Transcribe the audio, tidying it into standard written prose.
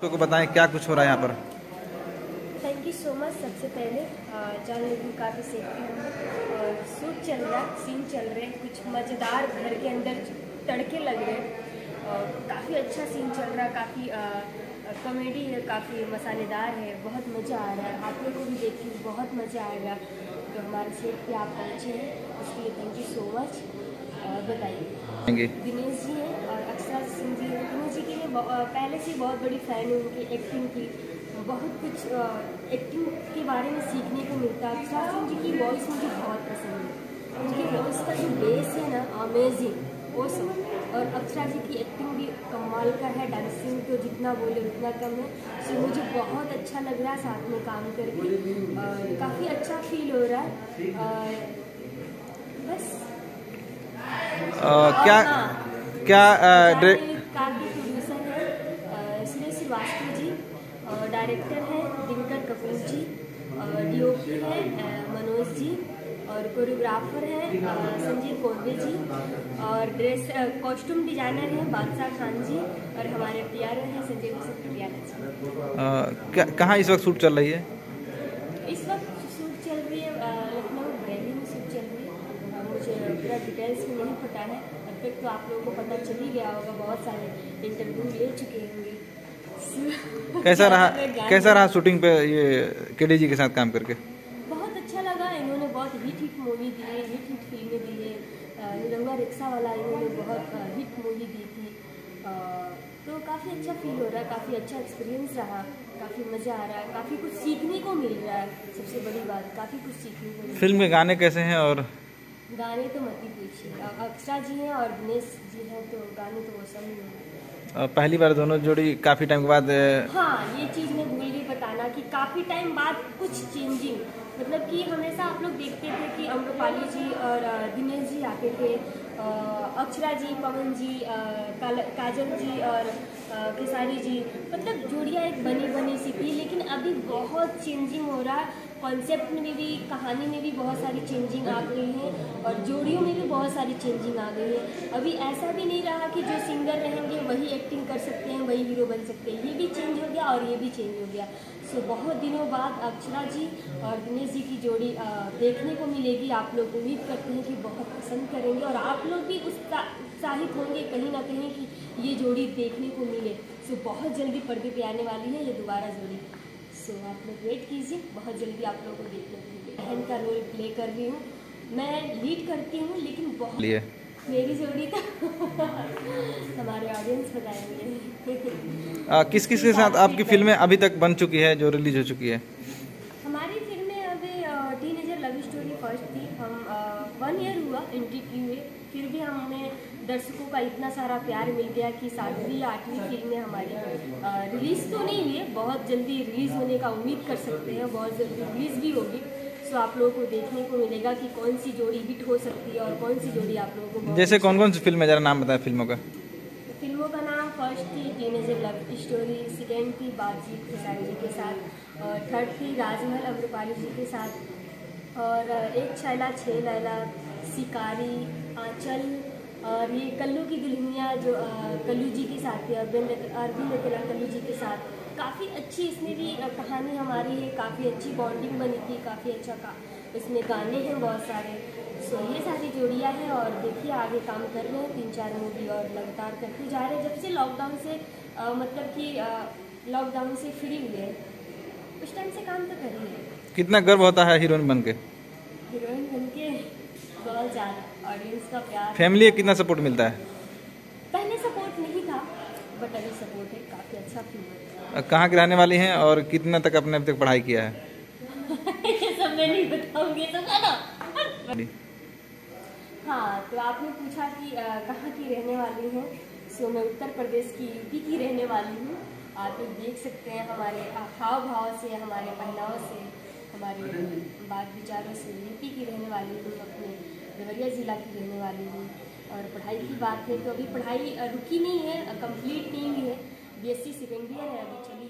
को बताएं क्या कुछ हो रहा है यहाँ पर। Thank you so much. सबसे पहले जानने की काफ़ी सेफ्टी और शूट चल रहा है, सीन चल रहे हैं, कुछ मज़ेदार घर के अंदर तड़के लग रहे हैं और काफ़ी अच्छा सीन चल रहा है, काफ़ी कॉमेडी है, काफ़ी मसालेदार है, बहुत मज़ा आ रहा है। आप लोग को भी देख के बहुत मज़ा आएगा। तो हमारे सेट पे आप पहुँचे हैं उसके लिए थैंक यू सो मच। बताइए। दिनेश जी हैं और अक्षरा सिंह जी हैं। दिनेश जी के लिए पहले से बहुत बड़ी फ़ैन है उनकी एक्टिंग की, बहुत कुछ एक्टिंग के बारे में सीखने को मिलता है। अक्षरा सिंह जी की वॉइस मुझे बहुत पसंद है, उनकी वॉइस का जो बेस है ना अमेजिंग वो सब। और अक्षरा जी की एक्टिंग भी कमाल का है, डांसिंग तो जितना बोले उतना कम है। सो मुझे बहुत अच्छा लग रहा है साथ में काम करके, काफ़ी अच्छा फील हो रहा है। बस क्या प्रोड्यूसर है सुरेश श्रीवास्तव जी, डायरेक्टर है दिनकर कपूर जी, डीओपी है मनोज जी, और कोरियोग्राफर है संजय कोरबे जी, और ड्रेस कॉस्ट्यूम डिजाइनर है बादशाह खान जी, और हमारे पीआर हैं संजय पटियाला जी। कहाँ इस वक्त शूट चल रही है? इस वक्त शूट चल रही है लखनऊ बरेली में शूट चल रही है। मुझे पूरा डिटेल्स में नहीं पता है, अब तक तो आप लोगों को पता चल ही गया होगा, बहुत सारे इंटरव्यू ले चुके होंगे। कैसा रहा शूटिंग पे ये केडी जी के साथ काम करके? बहुत अच्छा लगा। इन्होंने बहुत हिट मूवी दी है, हिट फिल्में दी है। निरहुआ रिक्शा वाला इन्होंने बहुत हिट मूवी दी थी, तो काफ़ी अच्छा फील हो रहा है, काफ़ी अच्छा एक्सपीरियंस रहा, काफ़ी मज़ा आ रहा है, काफ़ी कुछ सीखने को मिल रहा है। सबसे बड़ी बात काफ़ी कुछ सीखने को मिल रहा है। फिल्म के गाने कैसे हैं? और गाने तो मत ही पूछिए, अक्षरा जी हैं और दिनेश जी हैं, तो गाने तो वो सब ही हैं। पहली बार दोनों जोड़ी काफ़ी टाइम के बाद। हाँ, ये चीज़ मैं भूल गई बताना कि काफ़ी टाइम बाद कुछ चेंजिंग, मतलब कि हमेशा आप लोग देखते थे कि अम्रपाली जी और दिनेश जी आते थे, अक्षरा जी, पवन जी, काजल जी और खेसारी जी, मतलब जोड़ियाँ एक बनी बनी सी थी। लेकिन अभी बहुत चेंजिंग हो रहा है, कॉन्सेप्ट में भी, कहानी में भी बहुत सारी चेंजिंग आ गई है, और जोड़ियों में भी बहुत सारी चेंजिंग आ गई है। अभी ऐसा भी नहीं रहा कि जो सिंगर रहेंगे वही एक्टिंग कर सकते हैं, वही हीरो बन सकते हैं, ये भी चेंज हो गया और ये भी चेंज हो गया। सो बहुत दिनों बाद अक्षरा जी और दिनेश जी की जोड़ी देखने को मिलेगी। आप लोग उम्मीद करते हैं कि बहुत पसंद करेंगे, और आप लोग भी उत्साहित होंगे कहीं ना कहीं कि ये जोड़ी देखने को मिले। सो बहुत जल्दी पर्दे पे आने वाली है ये दोबारा जोड़ी। सो आप लोग वेट कीजिए, बहुत जल्दी आप लोगों को देखने को मिलेगा। बहन का रोल प्ले कर रही हूँ, मैं लीड करती हूँ, लेकिन बहुत मेरी जोड़ी तो हमारे ऑडियंस बताएंगे। किस किस के साथ आपकी फिल्में अभी तक बन चुकी है जो रिलीज हो चुकी है? हमारी फिल्में अभी टीनेजर लव स्टोरी फर्स्ट थी, हम 1 ईयर हुआ एंट्री किए हुए, फिर भी हमें दर्शकों का इतना सारा प्यार मिल गया कि 7वीं या 8वीं फिल्में हमारी रिलीज़ तो नहीं हुई है, बहुत जल्दी रिलीज़ होने का उम्मीद कर सकते हैं, बहुत जल्दी रिलीज़ भी होगी। सो आप लोगों को देखने को मिलेगा कि कौन सी जोड़ी हिट हो सकती है और कौन सी जोड़ी आप लोगों को। जैसे कौन कौन सी फिल्म है, जरा नाम बताएं फिल्मों का। फिल्मों का नाम फर्स्ट थी टीनेजर लव स्टोरी, सेकेंड थी बातचीत खेसारी जी के साथ, और थर्ड थी राजमहल अम्रपाली जी के साथ, और एक छैला छः लैला, शिकारी, आंचल, और ये कल्लू की दुल्हनिया जो कल्लू जी के साथ थी, अरविंद अकेला कल्लू जी के साथ। काफ़ी अच्छी इसमें भी कहानी हमारी है, काफ़ी अच्छी बॉन्डिंग बनी थी, काफ़ी अच्छा इसमें गाने हैं बहुत सारे। सो ये सारी जोड़ियाँ हैं, और देखिए आगे काम कर रहे हैं, 3-4 मूवी और लगातार करते जा रहे हैं। जब से लॉकडाउन से मतलब कि लॉकडाउन से फ्री हुए उस टाइम से काम तो कर रही है। कितना गर्व होता है हीरोइन बनके? हीरोइन बनके बहुत ज़्यादा, ऑडियंस का प्यार, फैमिली कितना सपोर्ट मिलता है? पहले सपोर्ट नहीं था, बट अभी सपोर्ट है, काफ़ी अच्छा फील होता है। कहाँ की रहने वाली हैं और कितना तक अपने अब तक पढ़ाई किया है? ये सब मैं नहीं बताऊंगी, तो है ना। हाँ, तो आपने पूछा कि कहाँ की रहने वाली हैं। सो मैं उत्तर प्रदेश की यूपी की रहने वाली हूँ। आप लोग देख सकते हैं हमारे हाव भाव से, हमारे पहनाव से, हमारे बात विचारों से यूपी की रहने वाली हूँ, अपने देवरिया ज़िला की रहने वाली हूँ। और पढ़ाई की बात है तो अभी पढ़ाई रुकी नहीं है, कंप्लीट नहीं हुई है, BSc सेकेंड ईयर है, अभी चली